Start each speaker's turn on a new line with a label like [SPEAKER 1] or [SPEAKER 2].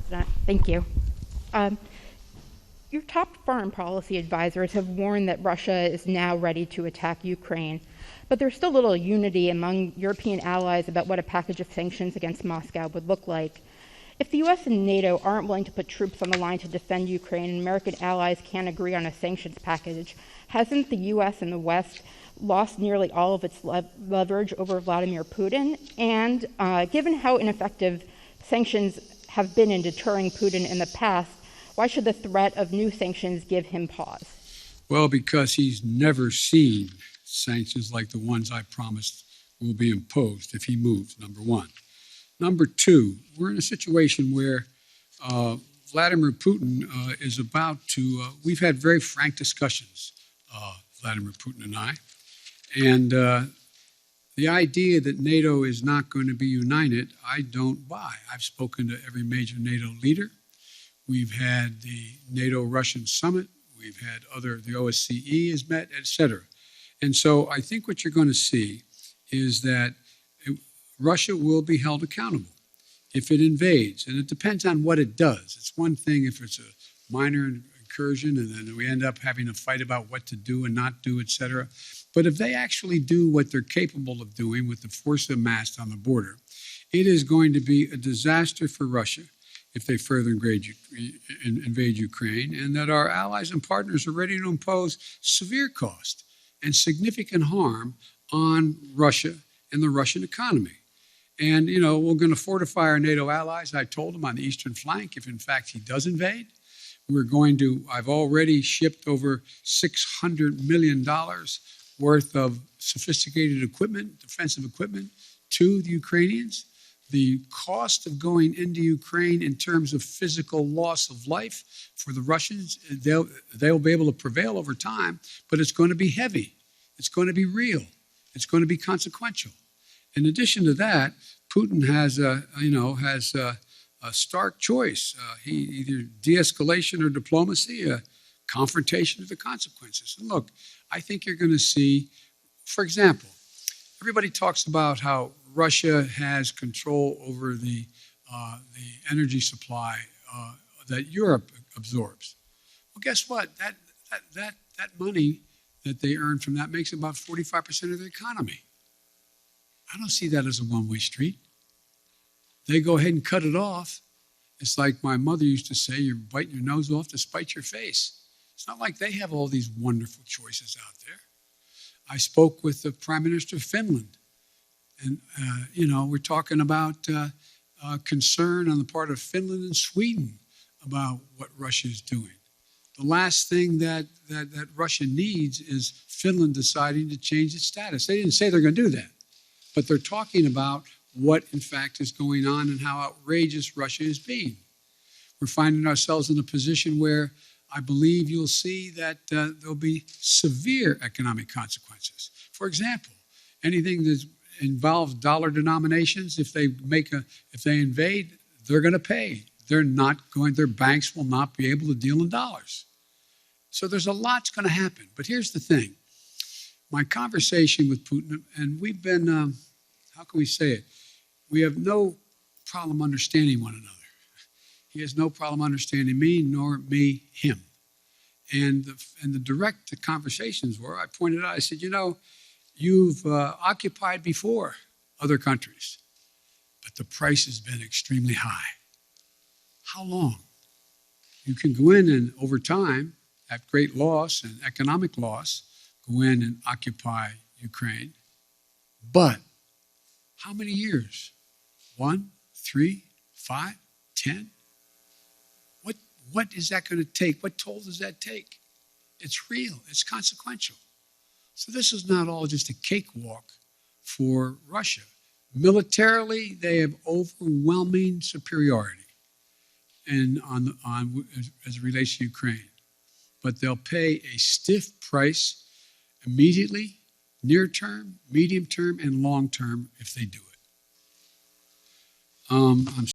[SPEAKER 1] President. Thank you. Your top foreign policy advisors have warned that Russia is now ready to attack Ukraine, but there's still little unity among European allies about what a package of sanctions against Moscow would look like. If the US and NATO aren't willing to put troops on the line to defend Ukraine and American allies can't agree on a sanctions package, hasn't the US and the West lost nearly all of its leverage over Vladimir Putin? And given how ineffective sanctions have been in deterring Putin in the past, why should the threat of new sanctions give him pause?
[SPEAKER 2] Well, because he's never seen sanctions like the ones I promised will be imposed if he moves, number one. Number two, we're in a situation where Vladimir Putin is about to, we've had very frank discussions, Vladimir Putin and I, and the idea that NATO is not going to be united, I don't buy. I've spoken to every major NATO leader. We've had the NATO-Russian summit. We've had the OSCE has met, et cetera. And so I think what you're going to see is that Russia will be held accountable if it invades. And it depends on what it does. It's one thing if it's a minor incursion and then we end up having a fight about what to do and not do, et cetera. But if they actually do what they're capable of doing with the force amassed on the border, it is going to be a disaster for Russia if they further invade Ukraine, and that our allies and partners are ready to impose severe cost and significant harm on Russia and the Russian economy. And, you know, we're going to fortify our NATO allies. I told them on the eastern flank, if in fact he does invade, I've already shipped over $600 million worth of sophisticated equipment, defensive equipment, to the Ukrainians. The cost of going into Ukraine in terms of physical loss of life for the Russians, they'll be able to prevail over time, but it's going to be heavy. It's going to be real. It's going to be consequential. In addition to that, Putin has a stark choice. Either de-escalation or diplomacy, a confrontation of the consequences. And look, I think you're going to see, for example, everybody talks about how Russia has control over the energy supply that Europe absorbs. Well, guess what? That money that they earn from that makes about 45% of their economy. I don't see that as a one-way street. They go ahead and cut it off. It's like my mother used to say, you're biting your nose off to spite your face. It's not like they have all these wonderful choices out there. I spoke with the Prime Minister of Finland, and, we're talking about concern on the part of Finland and Sweden about what Russia is doing. The last thing that Russia needs is Finland deciding to change its status. They didn't say they're going to do that, but they're talking about what, in fact, is going on and how outrageous Russia is being. We're finding ourselves in a position where I believe you'll see that there'll be severe economic consequences. For example, anything that involves dollar denominations, if they invade, they're going to pay. Their banks will not be able to deal in dollars. So there's a lot's going to happen. But here's the thing. My conversation with Putin, and we've been, how can we say it? We have no problem understanding one another. He has no problem understanding me, nor me him. And the direct conversations were, I pointed out, I said, you've occupied before other countries, but the price has been extremely high. How long? You can go in and over time, at great loss and economic loss, go in and occupy Ukraine. But how many years? 1, 3, 5, 10? What is that going to take? What toll does that take? It's real. It's consequential. So this is not all just a cakewalk for Russia. Militarily, they have overwhelming superiority as it relates to Ukraine. But they'll pay a stiff price immediately, near term, medium term, and long term if they do it. I'm